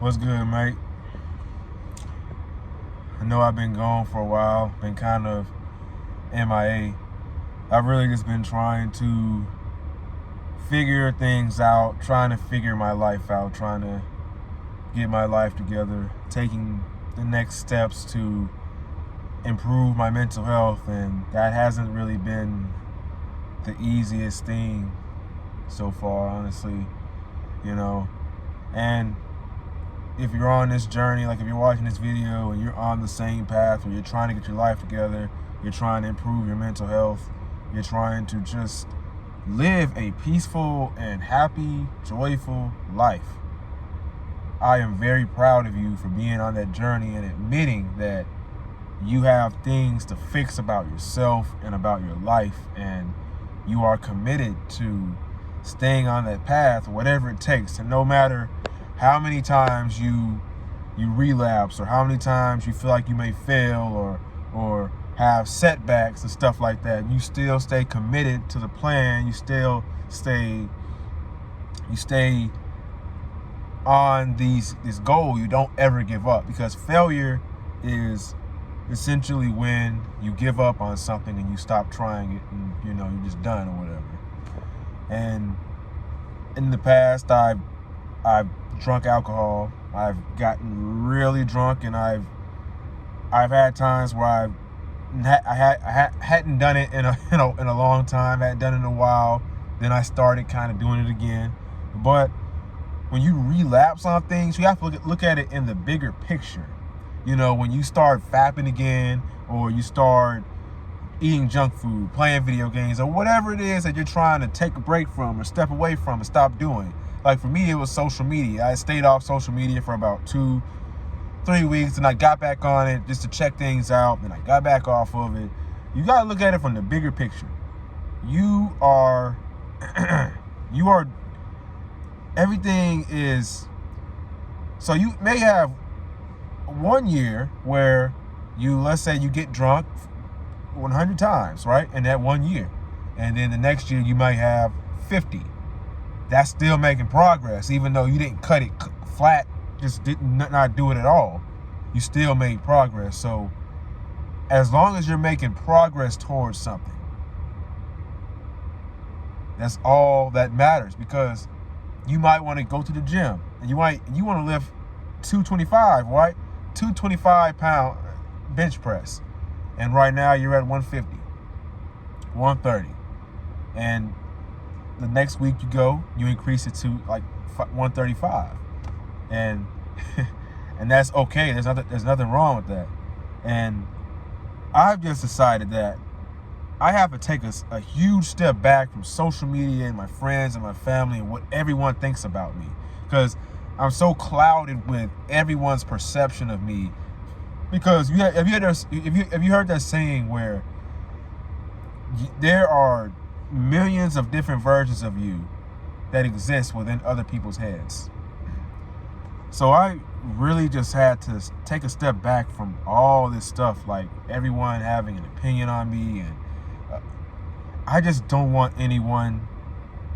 What's good, mate? I know I've been gone for a while, been kind of MIA. I've really just been trying to figure things out, trying to figure my life out, trying to get my life together, taking the next steps to improve my mental health, and that hasn't really been the easiest thing so far, honestly, and if you're on this journey, like if you're watching this video and you're on the same path where you're trying to get your life together, you're trying to improve your mental health, you're trying to just live a peaceful and happy, joyful life, I am very proud of you for being on that journey and admitting that you have things to fix about yourself and about your life, and you are committed to staying on that path, whatever it takes. And no matter how many times you relapse, or how many times you feel like you may fail or have setbacks and stuff like that, you still stay committed to the plan. You still stay on this goal. You don't ever give up, because failure is essentially when you give up on something and you stop trying it, and you're just done or whatever. And in the past, I've drunk alcohol. I've gotten really drunk, and I've had times where I hadn't done it in a long time. I hadn't done it in a while. Then I started kind of doing it again. But when you relapse on things, you have to look at it in the bigger picture. When you start fapping again, or you start eating junk food, playing video games, or whatever it is that you're trying to take a break from or step away from and stop doing. Like for me, it was social media. I stayed off social media for about 2-3 weeks, and I got back on it just to check things out, and I got back off of it. You got to look at it from the bigger picture. You are, everything is, so you may have 1 year where let's say you get drunk 100 times, right? In that 1 year. And then the next year you might have 50. That's still making progress, even though you didn't cut it flat, just didn't not do it at all. You still made progress. So as long as you're making progress towards something, that's all that matters. Because you might want to go to the gym, and you want to lift 225, right? 225 pound bench press. And right now you're at 150, 130. And the next week you increase it to like 135. And and that's okay. There's nothing wrong with that. And I've just decided that I have to take a huge step back from social media and my friends and my family and what everyone thinks about me, because I'm so clouded with everyone's perception of me. Because have you heard that saying where there are millions of different versions of you that exist within other people's heads? So I really just had to take a step back from all this stuff, like everyone having an opinion on me, and I just don't want anyone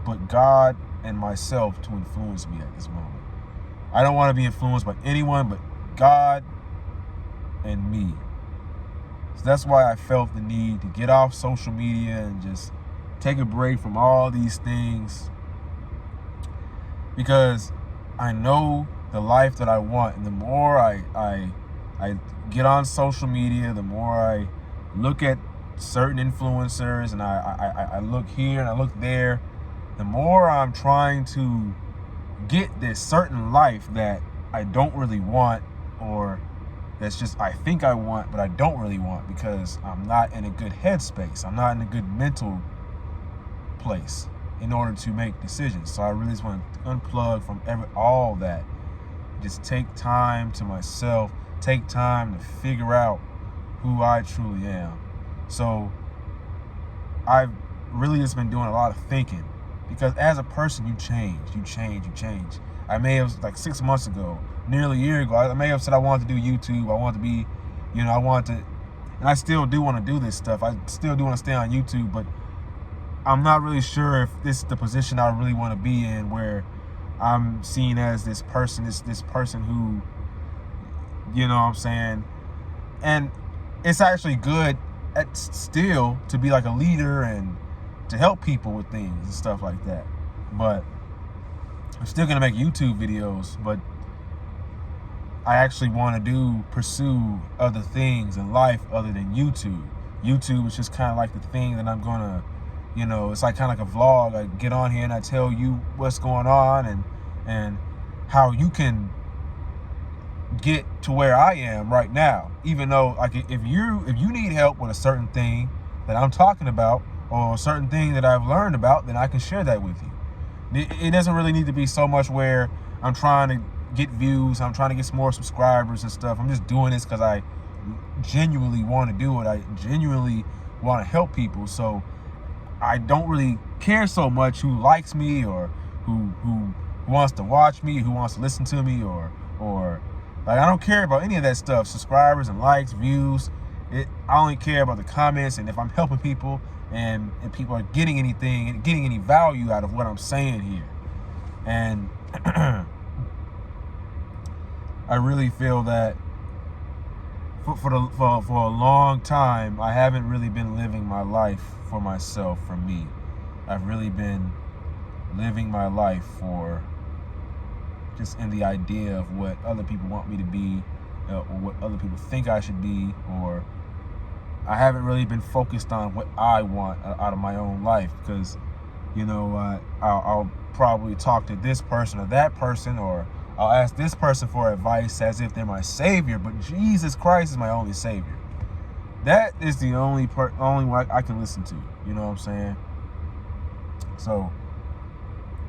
but God and myself to influence me at this moment. I don't want to be influenced by anyone but God and me. So that's why I felt the need to get off social media and just take a break from all these things, because I know the life that I want. And the more I get on social media, the more I look at certain influencers, and I look here and I look there, the more I'm trying to get this certain life that I don't really want, or that's just I think I want, but I don't really want, because I'm not in a good headspace. I'm not in a good mental place in order to make decisions. So I really just want to unplug from all that. Just take time to myself, take time to figure out who I truly am. So I've really just been doing a lot of thinking, because as a person, you change. I may have, like 6 months ago, nearly a year ago, I may have said I wanted to do YouTube. I want to be, I want to, and I still do want to do this stuff. I still do want to stay on YouTube, but I'm not really sure if this is the position I really want to be in, where I'm seen as this person, this person who, you know what I'm saying? And it's actually good still to be like a leader and to help people with things and stuff like that. But I'm still gonna make YouTube videos, but I actually want to pursue other things in life other than YouTube. YouTube is just kind of like the thing that I'm gonna, it's like kind of like a vlog. I get on here and I tell you what's going on and how you can get to where I am right now. Even though, like, if you need help with a certain thing that I'm talking about or a certain thing that I've learned about, then I can share that with you. It doesn't really need to be so much where I'm trying to get views, I'm trying to get some more subscribers and stuff. I'm just doing this because I genuinely want to do it. I genuinely want to help people. So I don't really care so much who likes me or who wants to watch me, who wants to listen to me, or like, I don't care about any of that stuff. Subscribers and likes, views. I only care about the comments and if I'm helping people and people are getting anything and getting any value out of what I'm saying here. And I really feel that for a long time, I haven't really been living my life for myself, for me. I've really been living my life for just in the idea of what other people want me to be, or what other people think I should be, or I haven't really been focused on what I want out of my own life, because, I'll probably talk to this person or that person, or I'll ask this person for advice as if they're my savior, but Jesus Christ is my only savior. That is the only one I can listen to, you know what I'm saying? So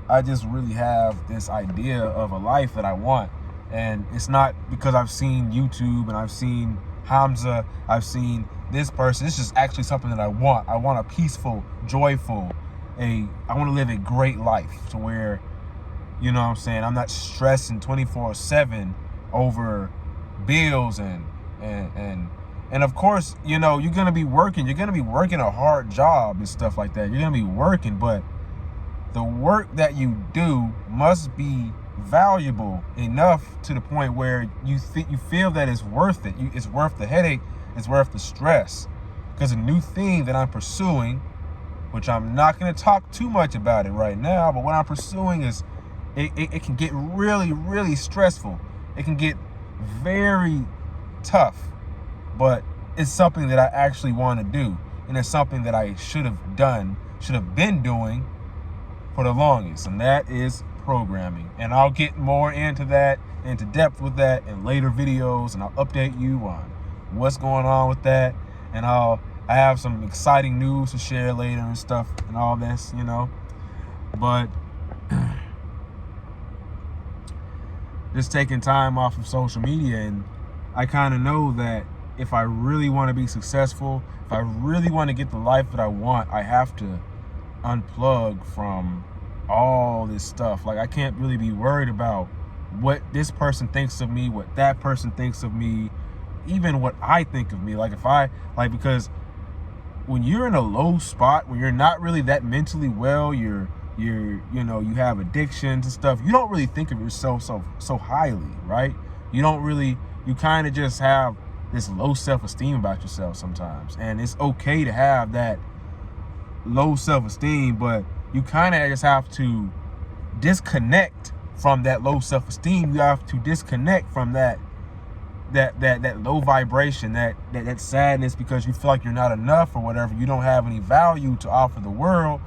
I just really have this idea of a life that I want. And it's not because I've seen YouTube and I've seen Hamza, I've seen this person. It's just actually something that I want. I want a peaceful, joyful, I want to live a great life to where, you know what I'm saying, I'm not stressing 24/7 over bills and of course, you're going to be working. You're going to be working a hard job and stuff like that. You're going to be working, but the work that you do must be valuable enough to the point where you feel that it's worth it. It's worth the headache. It's worth the stress. Because a new thing that I'm pursuing, which I'm not going to talk too much about it right now, but what I'm pursuing is it can get really, really stressful. It can get very tough, but it's something that I actually want to do. And it's something that I should have been doing for the longest, and that is programming. And I'll get more into depth with that in later videos, and I'll update you on what's going on with that. And I have some exciting news to share later and stuff and all this, But just taking time off of social media, and I kind of know that if I really want to be successful, if I really want to get the life that I want, I have to unplug from all this stuff. Like, I can't really be worried about what this person thinks of me, what that person thinks of me, even what I think of me. Because when you're in a low spot, when you're not really that mentally well, you have addictions and stuff, you don't really think of yourself so highly, right? You kind of just have this low self-esteem about yourself sometimes. And it's okay to have that low self-esteem, but you kind of just have to disconnect from that low self-esteem. You have to disconnect from that low vibration, that sadness because you feel like you're not enough or whatever. You don't have any value to offer the world.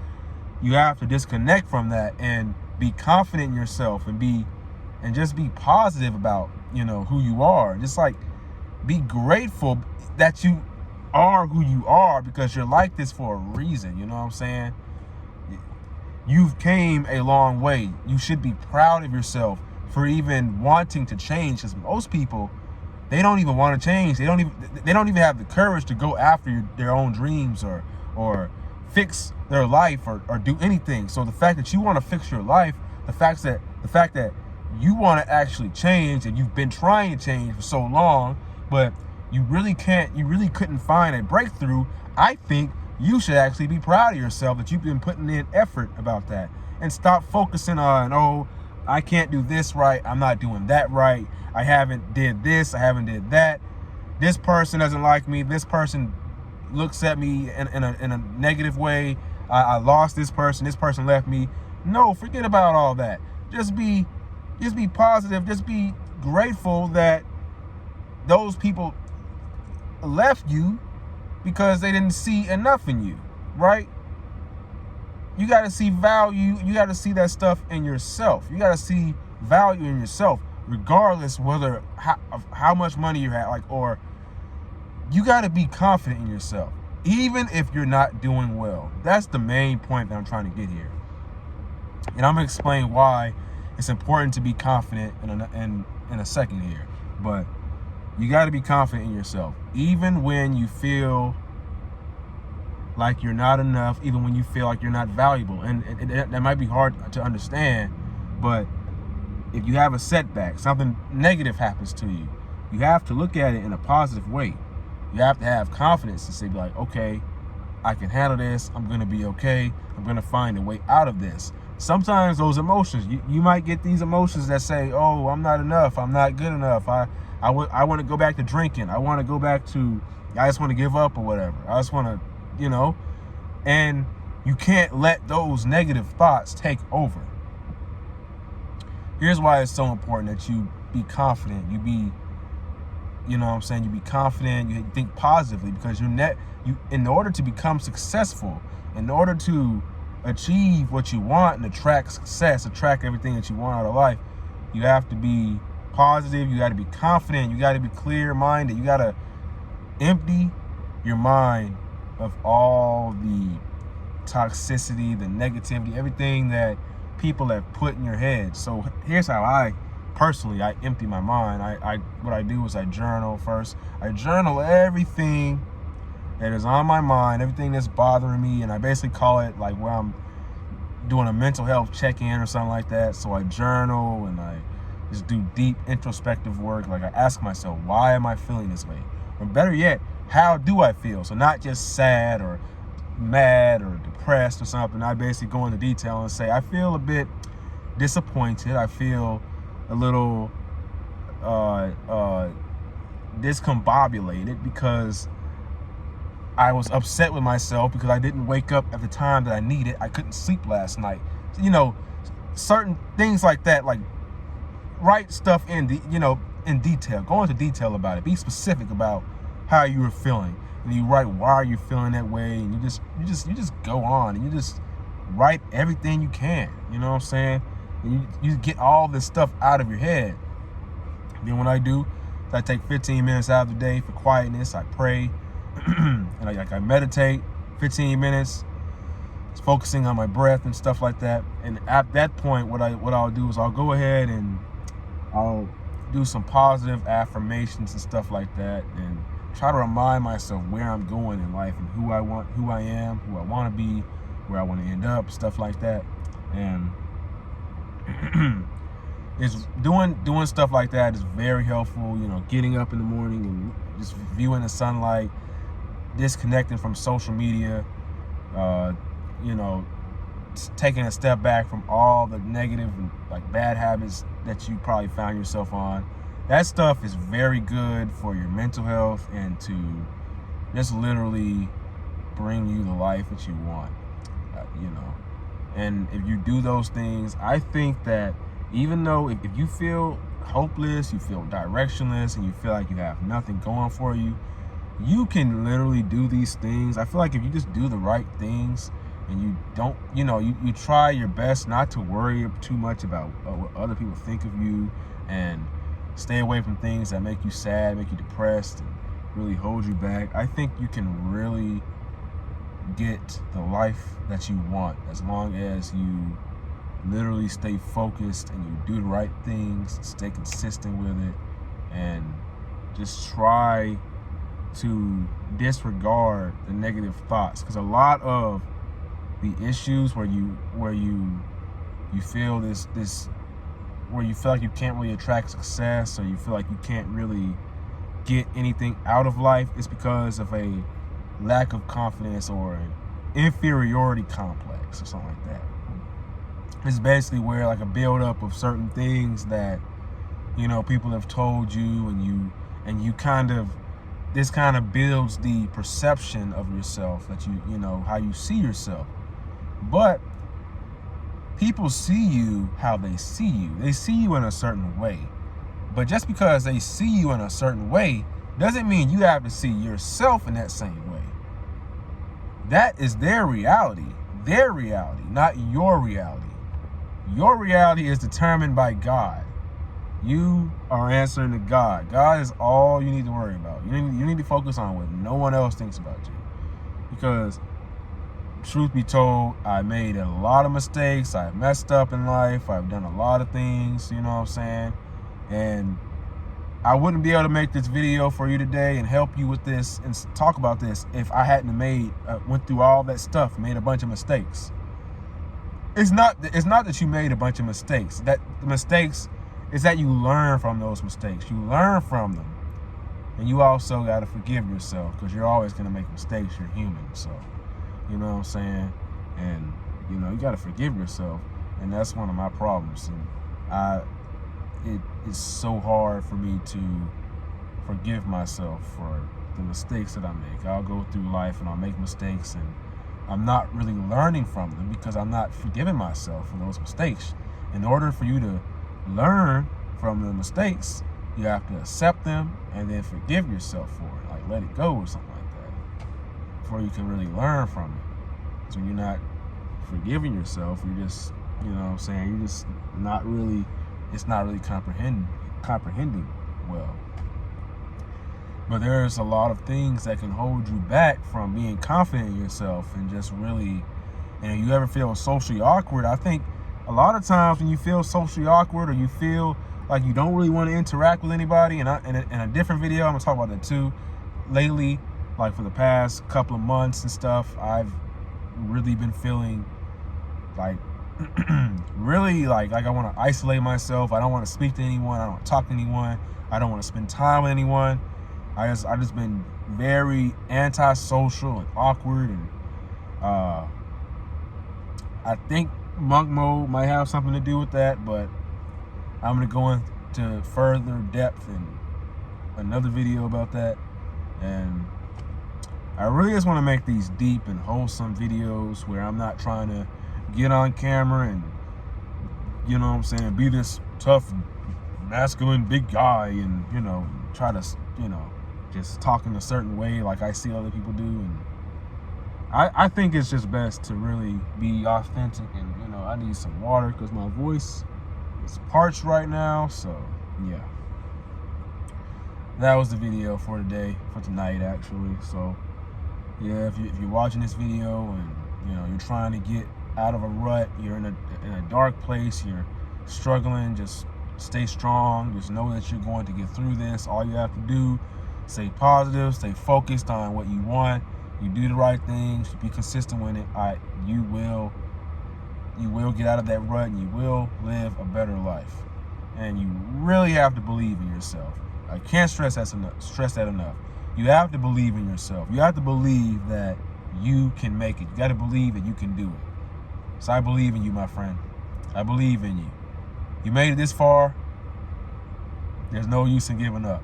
You have to disconnect from that and be confident in yourself and just be positive about, who you are. Just like be grateful that you are who you are, because you're like this for a reason. You know what I'm saying? You've came a long way. You should be proud of yourself for even wanting to change, because most people, they don't even want to change. They don't even have the courage to go after their own dreams or fix their life or do anything. So the fact that you want to fix your life, the fact that you want to actually change, and you've been trying to change for so long, but you really couldn't find a breakthrough, I think you should actually be proud of yourself that you've been putting in effort about that, and stop focusing on, I can't do this right. I'm not doing that right. I haven't did this. I haven't did that. This person doesn't like me. This person looks at me in a negative way. I lost this person. This person left me. No, forget about all that. Just be positive. Just be grateful that those people left you because they didn't see enough in you, right? You got to see value. You got to see that stuff in yourself. You got to see value in yourself, regardless whether of how much money you have, or you got to be confident in yourself, even if you're not doing well. That's the main point that I'm trying to get here. And I'm going to explain why it's important to be confident in a second here. But you got to be confident in yourself, even when you feel like you're not enough, even when you feel like you're not valuable. And that might be hard to understand, but if you have a setback, something negative happens to you, you have to look at it in a positive way. You have to have confidence to say, like, okay, I can handle this. I'm going to be okay. I'm going to find a way out of this. Sometimes those emotions, you might get these emotions that say, oh, I'm not enough. I'm not good enough. I want to go back to drinking. I want to go back to, I just want to give up or whatever. I just want to, and you can't let those negative thoughts take over. Here's why it's so important that you be confident. You be, you be confident. You think positively, because in order to become successful, in order to achieve what you want and attract success, attract everything that you want out of life, you have to be positive. You got to be confident. You got to be clear-minded. You got to empty your mind of all the toxicity, the negativity, everything that people have put in your head. So here's how I empty my mind. What I do is I journal first. I journal everything that is on my mind, everything that's bothering me, and I basically call it like where I'm doing a mental health check-in or something like that. So I journal and I just do deep introspective work. Like I ask myself, why am I feeling this way? Or better yet, how do I feel? So not just sad or mad or depressed or something. I basically go into detail and say, I feel a bit disappointed. I feel a little discombobulated because I was upset with myself because I didn't wake up at the time that I needed. I couldn't sleep last night. Certain things like that, like write stuff in detail. Go into detail about it. Be specific about how you were feeling. And you write why you're feeling that way, and you just go on and you just write everything you can. You know what I'm saying? And you get all this stuff out of your head. Then what I do is I take 15 minutes out of the day for quietness. I pray and I meditate 15 minutes, focusing on my breath and stuff like that. And at that point, what I'll do is I'll go ahead and I'll do some positive affirmations and stuff like that, and try to remind myself where I'm going in life and who I am, who I want to be, where I want to end up, stuff like that. And it's doing stuff like that is very helpful. Getting up in the morning and just viewing the sunlight, disconnecting from social media, taking a step back from all the negative and like bad habits that you probably found yourself on. That stuff is very good for your mental health and to just literally bring you the life that you want, And if you do those things, I think that even though if you feel hopeless, you feel directionless, and you feel like you have nothing going for you, you can literally do these things. I feel like if you just do the right things and you don't, you try your best not to worry too much about what other people think of you, and stay away from things that make you sad, make you depressed, and really hold you back, I think you can really get the life that you want as long as you literally stay focused and you do the right things, stay consistent with it, and just try to disregard the negative thoughts. Because a lot of the issues where you feel this where you feel like you can't really attract success, or you feel like you can't really get anything out of life, is because of a lack of confidence or an inferiority complex or something like that. It's basically where like a buildup of certain things that, you know, people have told you, and you kind of, this kind of builds the perception of yourself that you know, how you see yourself. But people see you how they see you. They see you in a certain way. But just because they see you in a certain way doesn't mean you have to see yourself in that same way. That is their reality, not your reality. Your reality is determined by God. You are answering to God. God is all you need to worry about. You need to focus on what no one else thinks about you. Because truth be told, I made a lot of mistakes. I messed up in life. I've done a lot of things, you know what I'm saying? And I wouldn't be able to make this video for you today and help you with this and talk about this if I hadn't went through all that stuff, made a bunch of mistakes. It's not that you made a bunch of mistakes. That the mistakes is that you learn from those mistakes. You learn from them. And you also got to forgive yourself, because you're always going to make mistakes. You're human. So, you know what I'm saying? And, you know, you got to forgive yourself. And that's one of my problems. And it is so hard for me to forgive myself for the mistakes that I make. I'll go through life and I'll make mistakes, and I'm not really learning from them because I'm not forgiving myself for those mistakes. In order for you to learn from the mistakes, you have to accept them and then forgive yourself for it. Like, let it go or something like that, before you can really learn from it. So you're not forgiving yourself, you're just, you know what I'm saying, you're just not really, it's not really comprehending well. But there's a lot of things that can hold you back from being confident in yourself and just really, and you ever feel socially awkward, I think a lot of times when you feel socially awkward or you feel like you don't really want to interact with anybody, and in a different video, I'm going to talk about that too, lately, like for the past couple of months and stuff, I've really been feeling like, really like I want to isolate myself. I don't want to speak to anyone. I don't want to talk to anyone. I don't want to spend time with anyone. I just been very antisocial and awkward, and I think monk mode might have something to do with that, but I'm gonna go into further depth in another video about that. And I really just want to make these deep and wholesome videos where I'm not trying to get on camera and, you know what I'm saying, be this tough, masculine, big guy and, you know, try to, you know, just talk in a certain way like I see other people do. And I think it's just best to really be authentic. And, you know, I need some water because my voice is parched right now. So, yeah. That was the video for today, for tonight, actually. So, yeah, if you're watching this video and, you know, you're trying to get out of a rut, you're in a dark place, you're struggling, just stay strong. Just know that you're going to get through this. All you have to do, stay positive, stay focused on what you want. You do the right things, be consistent with it. You will get out of that rut, and you will live a better life. And you really have to believe in yourself. I can't stress that enough. You have to believe in yourself. You have to believe that you can make it. You got to believe that you can do it. So I believe in you, my friend. I believe in you. You made it this far. There's no use in giving up.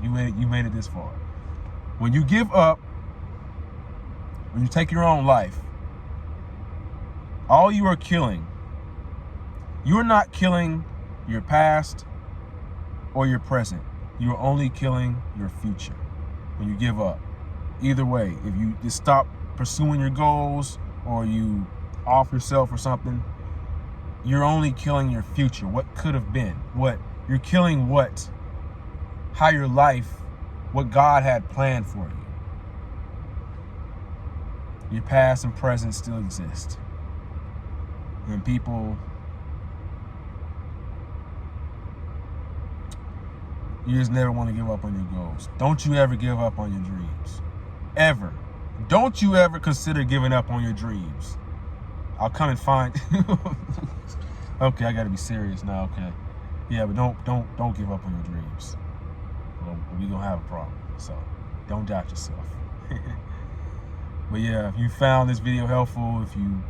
You made it this far. When you give up, when you take your own life, all you are killing, you're not killing your past or your present. You're only killing your future when you give up. Either way, if you just stop pursuing your goals or you off yourself or something, you're only killing your future, what could have been. You're killing how your life, what God had planned for you. Your past and present still exist. And people, you just never want to give up on your goals. Don't you ever give up on your dreams. Ever. Don't you ever consider giving up on your dreams. I'll come and find Okay, I gotta be serious now, okay. Yeah, but don't give up on your dreams. Well, we're gonna have a problem. So don't doubt yourself. But yeah, if you found this video helpful, if you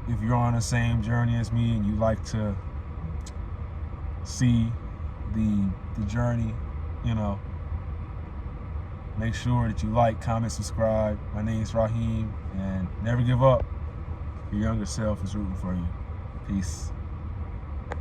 if you're on the same journey as me and you like to see the journey, you know, make sure that you like, comment, subscribe. My name is Raheem, and never give up. Your younger self is rooting for you. Peace.